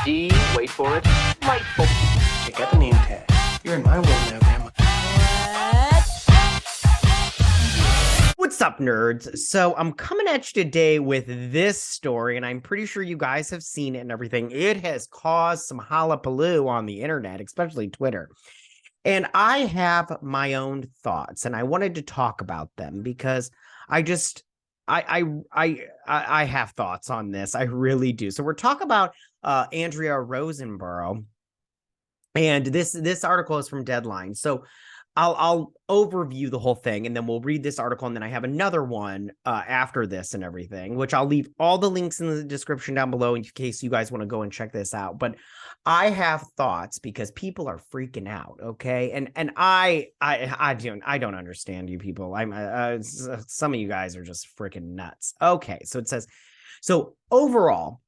D, wait for it, rightful. Check out the name tag. You're in my world now, Grandma. What's up, nerds? So I'm coming at you today with this story, and I'm pretty sure you guys have seen it and everything. It has caused some hullabaloo on the internet, especially Twitter. And I have my own thoughts, and I wanted to talk about them because I have thoughts on this. I really do. So we're talking about Andrea Riseborough, and this article is from Deadline. So I'll overview the whole thing, and then we'll read this article, and then I have another one after this and everything, which I'll leave all the links in the description down below in case you guys want to go and check this out. But I have thoughts because people are freaking out, okay? And I don't understand you people. I'm some of you guys are just freaking nuts. Okay, so it says, so overall,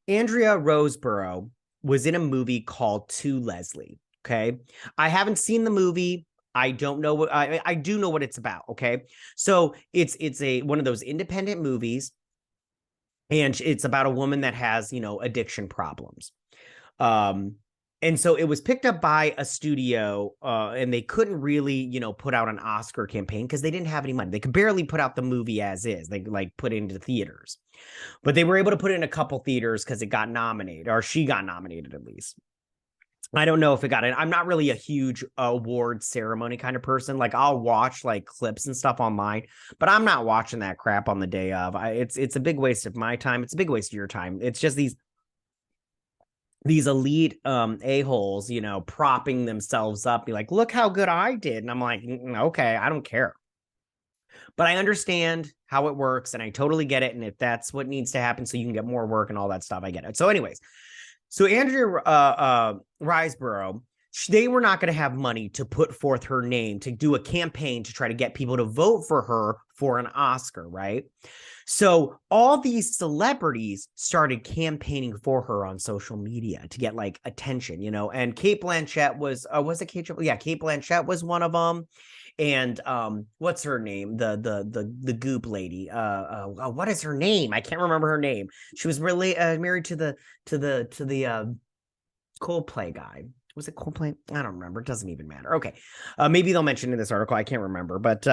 Andrea Riseborough was in a movie called To Leslie. Okay. I haven't seen the movie. I don't know what I do know what it's about. Okay. So it's one of those independent movies, and it's about a woman that has, addiction problems. And so it was picked up by a studio, and they couldn't really, put out an Oscar campaign because they didn't have any money. They could barely put out the movie as is. They put it into theaters, but they were able to put it in a couple theaters because it got nominated, or she got nominated at least. I don't know if it got it. I'm not really a huge award ceremony kind of person. Like, I'll watch clips and stuff online, but I'm not watching that crap on the day of. It's a big waste of my time. It's a big waste of your time. It's just these elite a-holes, propping themselves up, be like, look how good I did. And I'm like, okay, I don't care. But I understand how it works, and I totally get it. And if that's what needs to happen so you can get more work and all that stuff, I get it. So anyways, so Andrea Riseborough, they were not going to have money to put forth her name to do a campaign to try to get people to vote for her for an Oscar, right? So all these celebrities started campaigning for her on social media to get attention, and Cate Blanchett was it Cate? Yeah, Cate Blanchett was one of them. And what's her name? The goop lady. What is her name? I can't remember her name. She was really married to the Coldplay guy. Was it Coldplay? I don't remember. It doesn't even matter. Okay. Maybe they'll mention in this article. I can't remember. But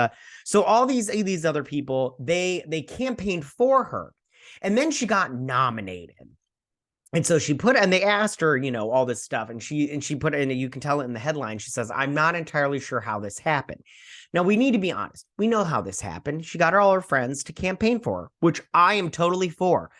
so all these other people, they campaigned for her. And then she got nominated. And so and they asked her, all this stuff. And she put it in, you can tell it in the headline. She says, I'm not entirely sure how this happened. Now, we need to be honest. We know how this happened. She got all her friends to campaign for her, which I am totally for.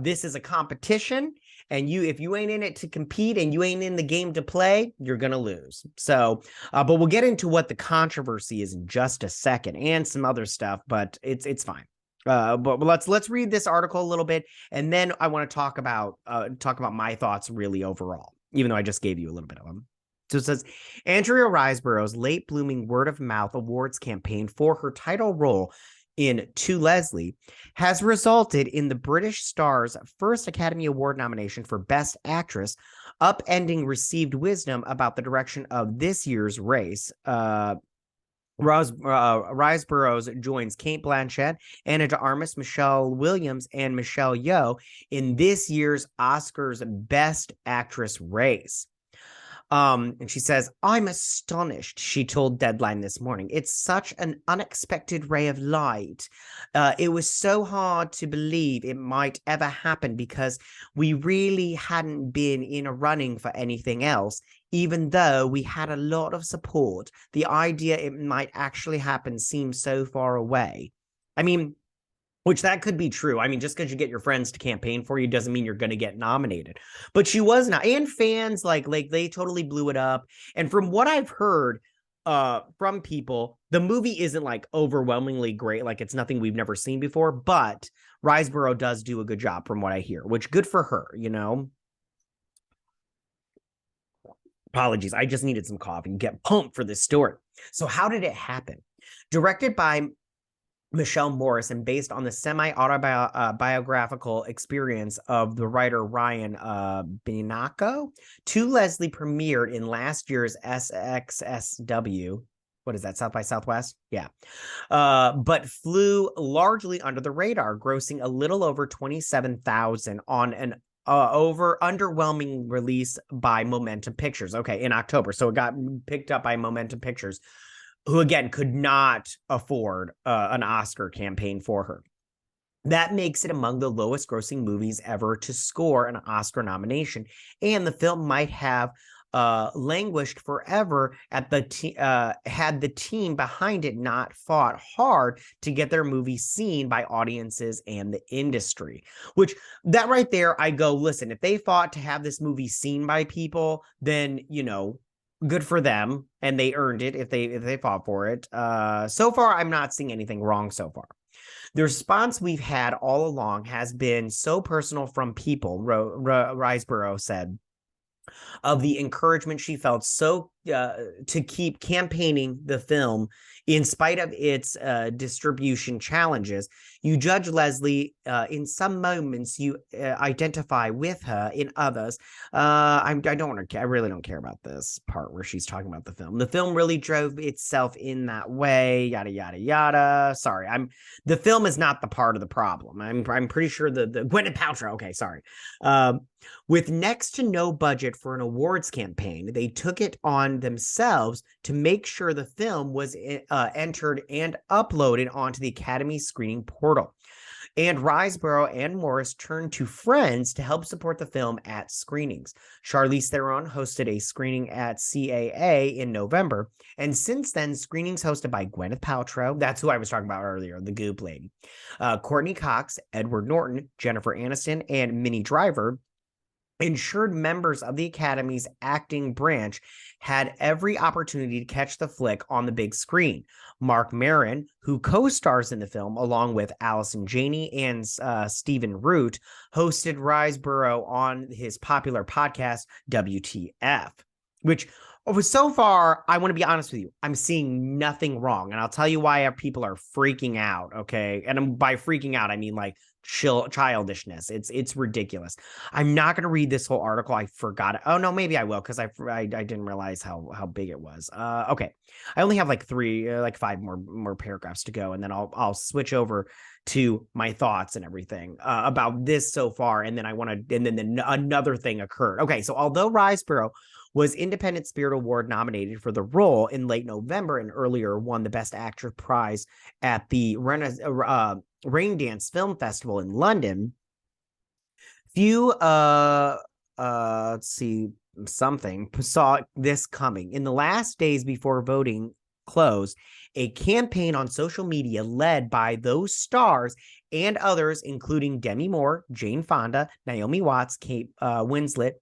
This is a competition. And if you ain't in it to compete and you ain't in the game to play, you're going to lose. So, but we'll get into what the controversy is in just a second and some other stuff, but it's fine. But let's read this article a little bit, and then I want to talk about my thoughts really overall, even though I just gave you a little bit of them. So it says, Andrea Riseborough's late blooming word of mouth awards campaign for her title role in To Leslie has resulted in the British star's first Academy Award nomination for Best Actress, upending received wisdom about the direction of this year's race. Riseborough joins Cate Blanchett, Anna de Armas, Michelle Williams, and Michelle Yeoh in this year's Oscars Best Actress race. And she says, I'm astonished, she told Deadline this morning. It's such an unexpected ray of light. It was so hard to believe it might ever happen because we really hadn't been in a running for anything else. Even though we had a lot of support, the idea it might actually happen seems so far away. I mean, which that could be true. I mean, just because you get your friends to campaign for you doesn't mean you're going to get nominated. But she was not. And fans, like they totally blew it up. And from what I've heard from people, the movie isn't overwhelmingly great. It's nothing we've never seen before. But Riseborough does do a good job from what I hear, which good for her, Apologies. I just needed some coffee and get pumped for this story. So how did it happen? Directed by Michelle Morris and based on the semi-autobiographical experience of the writer Ryan Binaco, To Leslie premiered in last year's SXSW. What is that, South by Southwest? Yeah. But flew largely under the radar, grossing a little over $27,000 on an over underwhelming release by Momentum Pictures. Okay, in October. So it got picked up by Momentum Pictures, who again could not afford an Oscar campaign for her. That makes it among the lowest grossing movies ever to score an Oscar nomination. And the film might have languished forever at had the team behind it not fought hard to get their movie seen by audiences and the industry. Which, that right there, I go, listen, if they fought to have this movie seen by people, then, good for them, and they earned it if they fought for it. So far, I'm not seeing anything wrong so far. The response we've had all along has been so personal from people, Riseborough said, of the encouragement she felt to keep campaigning the film in spite of its distribution challenges. You judge Leslie. In some moments, you identify with her. In others, I don't want to. I really don't care about this part where she's talking about the film. The film really drove itself in that way. Yada yada yada. Sorry, the film is not the part of the problem. I'm pretty sure the Gwyneth Paltrow. Okay, sorry. With next to no budget for an awards campaign, they took it on themselves to make sure the film was entered and uploaded onto the Academy screening portal. And Riseborough and Morris turned to friends to help support the film at screenings. Charlize Theron hosted a screening at CAA in November, and since then, screenings hosted by Gwyneth Paltrow, that's who I was talking about earlier, the Goop lady, Courtney Cox, Edward Norton, Jennifer Aniston, and Minnie Driver ensured members of the Academy's acting branch had every opportunity to catch the flick on the big screen. Mark Maron, who co-stars in the film along with Allison Janney and Stephen Root, hosted Riseborough on his popular podcast, WTF, which so far, I want to be honest with you, I'm seeing nothing wrong. And I'll tell you why people are freaking out, okay? And by freaking out, I mean like childishness. It's ridiculous. I'm not going to read this whole article. I forgot it. Oh no, maybe I will, because I didn't realize how big it was. Okay, I only have like five more paragraphs to go, and then I'll switch over to my thoughts and everything about this so far, and then another thing occurred. Okay, so although Riseborough was Independent Spirit Award nominated for the role in late November and earlier won the Best Actress prize at the Raindance Film Festival in London, few let's see, something saw this coming. In the last days before voting closed, a campaign on social media led by those stars and others, including Demi Moore, Jane Fonda, Naomi Watts, Kate Winslet,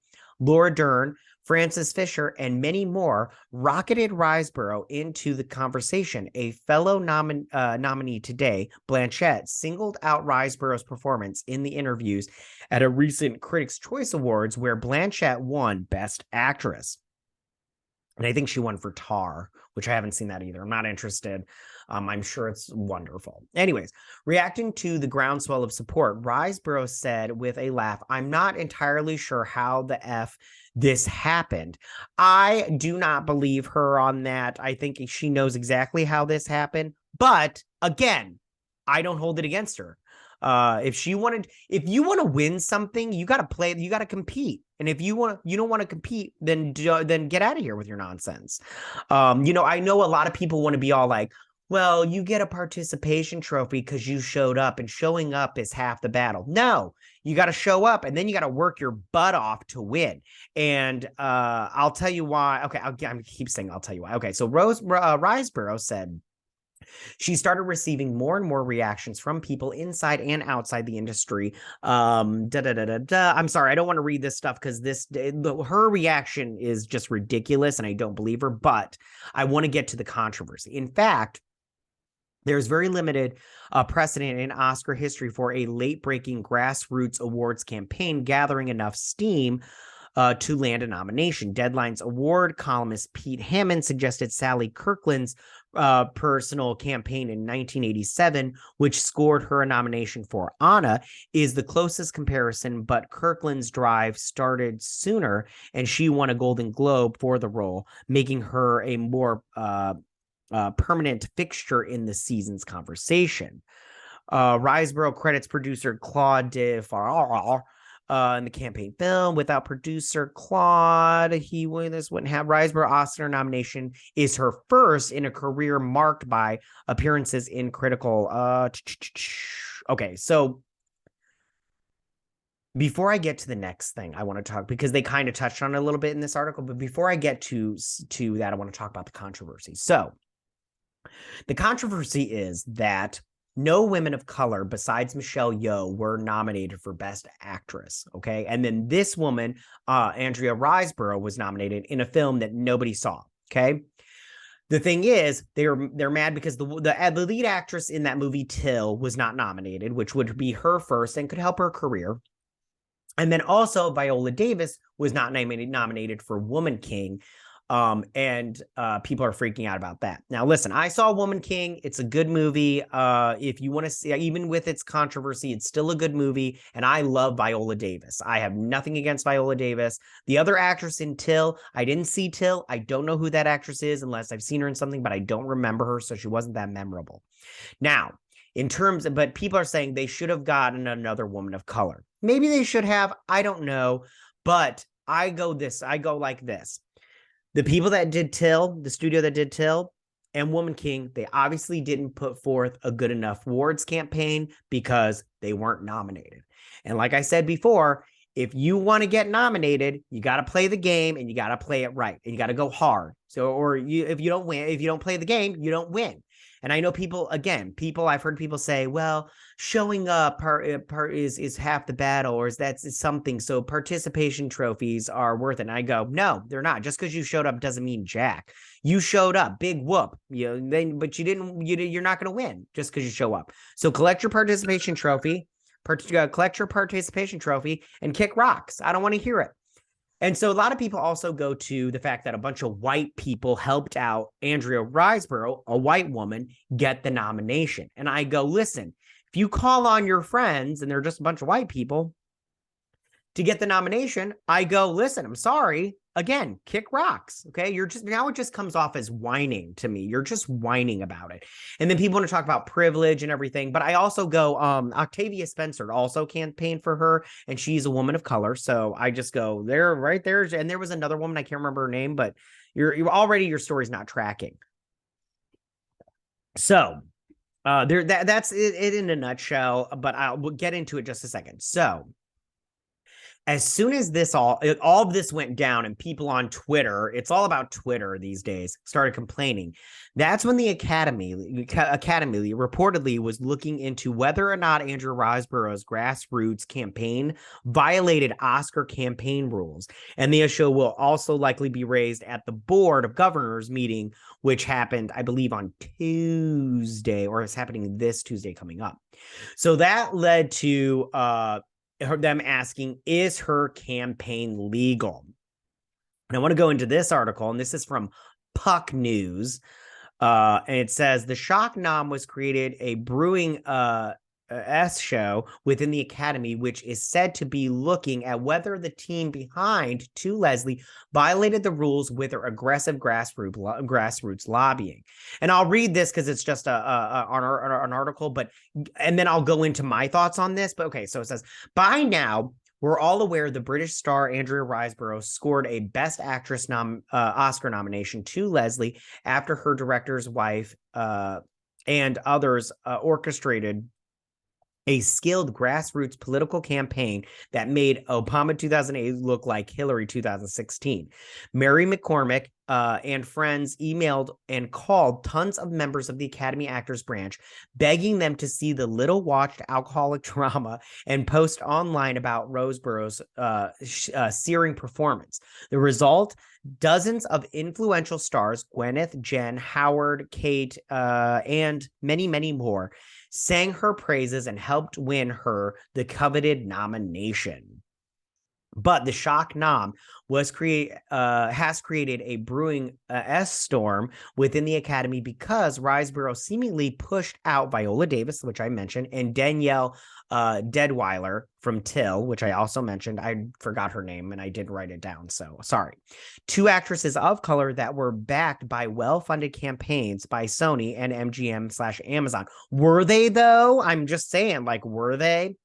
Laura Dern, Frances Fisher, and many more, rocketed Riseborough into the conversation. A fellow nominee today, Blanchett, singled out Riseborough's performance in the interviews at a recent Critics' Choice Awards, where Blanchett won Best Actress. And I think she won for Tar, which I haven't seen that either. I'm not interested. I'm sure it's wonderful. Anyways, reacting to the groundswell of support, Riseborough said with a laugh, "I'm not entirely sure how the F this happened." I do not believe her on that. I think she knows exactly how this happened. But again, I don't hold it against her. If you want to win something, you got to play, you got to compete. And if you don't want to compete, then get out of here with your nonsense. I know a lot of people want to be all like, well, you get a participation trophy because you showed up, and showing up is half the battle. No, you got to show up, and then you got to work your butt off to win. And I'll tell you why. Okay, I keep saying I'll tell you why. Okay, so Riseborough said she started receiving more and more reactions from people inside and outside the industry. I'm sorry, I don't want to read this stuff because her reaction is just ridiculous, and I don't believe her. But I want to get to the controversy. In fact, there's very limited precedent in Oscar history for a late-breaking grassroots awards campaign gathering enough steam to land a nomination. Deadline's award columnist Pete Hammond suggested Sally Kirkland's personal campaign in 1987, which scored her a nomination for Anna, is the closest comparison, but Kirkland's drive started sooner, and she won a Golden Globe for the role, making her a more permanent fixture in the season's conversation. Riseborough credits producer Claude de Farrar in the campaign film without producer Claude. This wouldn't have Riseborough Oscar nomination is her first in a career marked by appearances in critical. Okay, so before I get to the next thing, I want to talk because they kind of touched on it a little bit in this article. But before I get to that, I want to talk about the controversy. So the controversy is that no women of color besides Michelle Yeoh were nominated for Best Actress. Okay. And then this woman, Andrea Riseborough, was nominated in a film that nobody saw. Okay. The thing is, they're mad because the lead actress in that movie, Till, was not nominated, which would be her first and could help her career. And then also Viola Davis was not nominated for Woman King. And people are freaking out about that. Now, listen, I saw Woman King. It's a good movie. If you want to see, even with its controversy, it's still a good movie. And I love Viola Davis. I have nothing against Viola Davis. The other actress in Till, I didn't see Till. I don't know who that actress is unless I've seen her in something, but I don't remember her. So she wasn't that memorable. Now, but people are saying they should have gotten another woman of color. Maybe they should have. I don't know. But I go like this. The people that did Till, the studio that did Till and Woman King, they obviously didn't put forth a good enough awards campaign because they weren't nominated. And like I said before, if you want to get nominated, you got to play the game and you got to play it right. And you got to go hard. So, if you don't win, if you don't play the game, you don't win. And I know I've heard people say, well, showing up is half the battle, or is something. So participation trophies are worth it. And I go, no, they're not. Just because you showed up doesn't mean jack. You showed up, big whoop. But you didn't. You're not going to win just because you show up. So collect your participation trophy, and kick rocks. I don't want to hear it. And so a lot of people also go to the fact that a bunch of white people helped out Andrea Riseborough, a white woman, get the nomination. And I go, listen, if you call on your friends and they're just a bunch of white people to get the nomination, I go, listen, I'm sorry. Again, kick rocks. Okay. Now it just comes off as whining to me. You're just whining about it. And then people want to talk about privilege and everything. But I also go, Octavia Spencer also campaigned for her, and she's a woman of color. So I just go there, right there. And there was another woman, I can't remember her name, but you're already, your story's not tracking. So that's it in a nutshell, but we'll get into it just a second. So as soon as all of this went down and people on Twitter, it's all about Twitter these days, started complaining. That's when the Academy reportedly was looking into whether or not Andrea Riseborough's grassroots campaign violated Oscar campaign rules. And the issue will also likely be raised at the Board of Governors meeting, which happened, I believe, on Tuesday, or is happening this Tuesday coming up. So that led to them asking, is her campaign legal? And I want to go into this article, and this is from Puck News. And it says the shock nom was created a brewing show within the Academy, which is said to be looking at whether the team behind To Leslie violated the rules with their aggressive grassroots lobbying. And I'll read this because it's just an article, and then I'll go into my thoughts on this. But okay, so it says, by now, we're all aware the British star Andrea Riseborough scored a Best Actress Oscar nomination to Leslie after her director's wife and others orchestrated a skilled grassroots political campaign that made Obama 2008 look like Hillary 2016. Mary McCormick and friends emailed and called tons of members of the Academy Actors Branch, begging them to see the little-watched alcoholic drama and post online about Riseborough's searing performance. The result, dozens of influential stars, Gwyneth, Jen, Howard, Kate, and many, many more, sang her praises and helped win her the coveted nomination. But the shock nom has created a brewing storm within the Academy because Riseborough seemingly pushed out Viola Davis, which I mentioned, and Danielle Deadwyler from Till, which I also mentioned. I forgot her name and I didn't write it down, so sorry. Two actresses of color that were backed by well-funded campaigns by Sony and MGM/Amazon. Were they, though? I'm just saying, were they?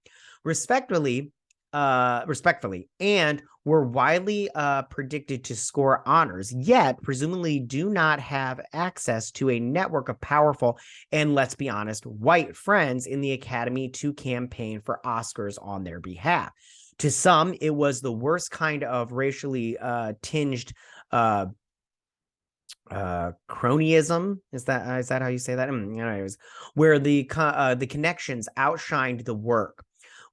Respectively, respectfully, and were widely predicted to score honors, yet presumably do not have access to a network of powerful and, let's be honest, white friends in the Academy to campaign for Oscars on their behalf. To some, it was the worst kind of racially tinged cronyism. Is that how you say that? Anyways, where the connections outshined the work.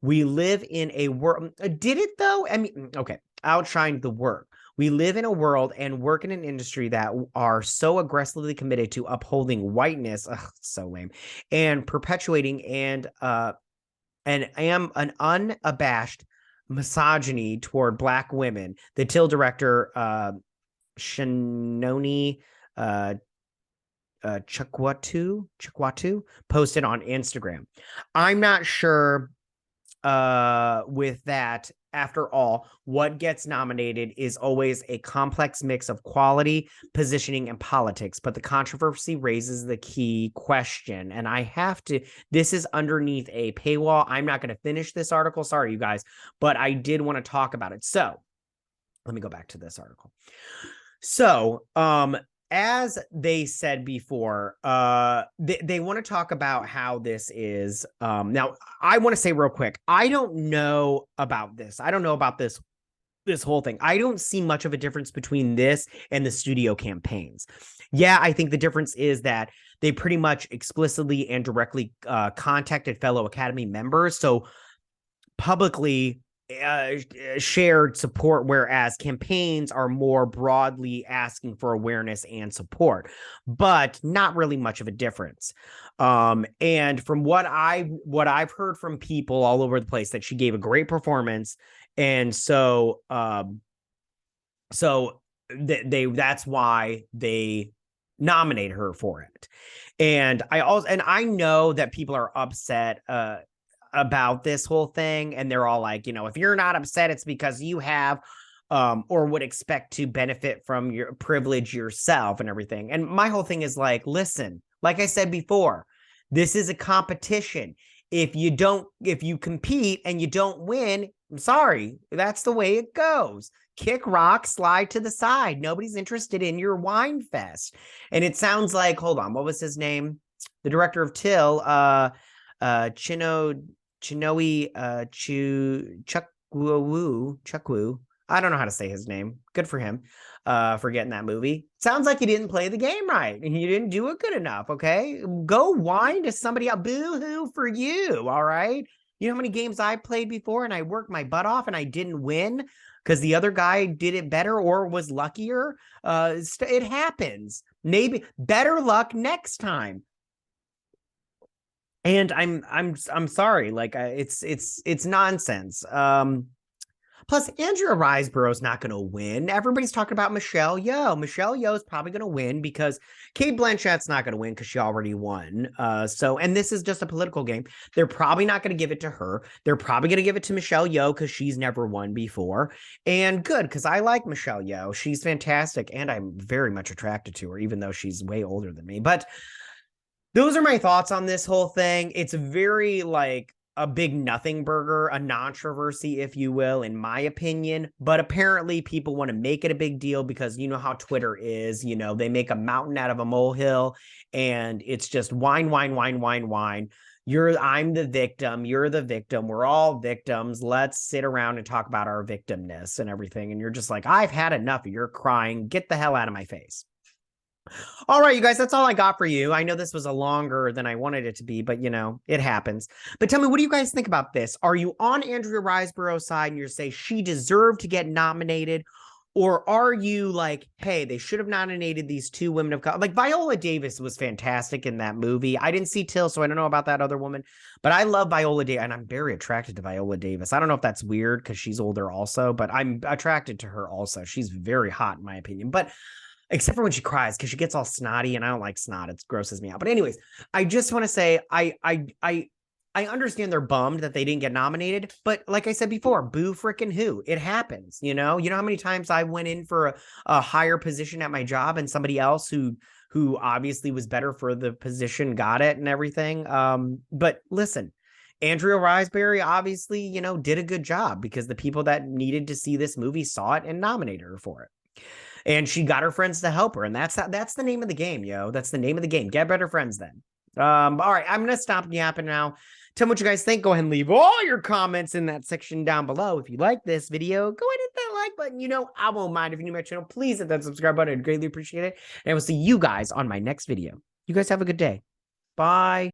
We live in a world. Did it though? I mean, okay, outshined the work. We live in a world and work in an industry that are so aggressively committed to upholding whiteness. Ugh, so lame, and perpetuating and am an unabashed misogyny toward Black women. The Till director, Shanoni Chukwatu posted on Instagram. I'm not sure with that. After all, what gets nominated is always a complex mix of quality, positioning, and politics. But the controversy raises the key question. And I have to, this is underneath a paywall. I'm not going to finish this article. Sorry, you guys, but I did want to talk about it. So let me go back to this article. So, as they said before, they want to talk about how this is. Now, I want to say real quick, I don't know about this. I don't know about this whole thing. I don't see much of a difference between this and the studio campaigns. Yeah, I think the difference is that they pretty much explicitly and directly contacted fellow Academy members. So publicly shared support, whereas campaigns are more broadly asking for awareness and support, but not really much of a difference. And from what I've heard from people all over the place, that she gave a great performance, and so that's why they nominate her for it. And I know that people are upset about this whole thing, and they're all like, if you're not upset, it's because you have or would expect to benefit from your privilege yourself and everything. And my whole thing is like, listen, like I said before, this is a competition. If you compete and you don't win, I'm sorry, that's the way it goes. Kick rock, slide to the side. Nobody's interested in your wine fest. And it sounds like, hold on, what was his name? The director of Till, Chinoe Chukwu. I don't know how to say his name. Good for him for getting that movie. Sounds like you didn't play the game right and you didn't do it good enough, okay? Go whine to somebody else. Boo-hoo for you, all right? You know how many games I played before and I worked my butt off and I didn't win because the other guy did it better or was luckier? It happens. Maybe better luck next time. And I'm sorry, like it's nonsense. Plus, Andrea Riseborough is not going to win. Everybody's talking about Michelle Yeoh. Michelle Yeoh is probably going to win because Cate Blanchett's not going to win because she already won. And this is just a political game. They're probably not going to give it to her. They're probably going to give it to Michelle Yeoh because she's never won before. And good, because I like Michelle Yeoh. She's fantastic, and I'm very much attracted to her, even though she's way older than me. But those are my thoughts on this whole thing. It's very like a big nothing burger, a controversy, if you will, in my opinion. But apparently people want to make it a big deal because you know how Twitter is. They make a mountain out of a molehill, and it's just whine, whine, whine, whine, whine. I'm the victim. You're the victim. We're all victims. Let's sit around and talk about our victimness and everything. And you're just like, I've had enough of your crying. Get the hell out of my face. All right, you guys, that's all I got for you. I know this was a longer than I wanted it to be, but it happens. But tell me, what do you guys think about this? Are you on Andrea Riseborough's side and you say she deserved to get nominated? Or are you like, hey, they should have nominated these two women of color? Like Viola Davis was fantastic in that movie. I didn't see Till, so I don't know about that other woman, but I love Viola Davis, and I'm very attracted to Viola Davis. I don't know if that's weird because she's older also, but I'm attracted to her also. She's very hot in my opinion, but except for when she cries, because she gets all snotty, and I don't like snot. It grosses me out. But anyways, I just want to say I understand they're bummed that they didn't get nominated, but like I said before, boo frickin' who? It happens, You know how many times I went in for a higher position at my job and somebody else who obviously was better for the position got it and everything. But listen, Andrea Riseborough obviously, you know, did a good job because the people that needed to see this movie saw it and nominated her for it. And she got her friends to help her. And that's the name of the game, yo. That's the name of the game. Get better friends then. All right, I'm gonna stop yapping now. Tell me what you guys think. Go ahead and leave all your comments in that section down below. If you like this video, go ahead and hit that like button. You know, I won't mind. If you're new to my channel, please hit that subscribe button. I'd greatly appreciate it. And I will see you guys on my next video. You guys have a good day. Bye.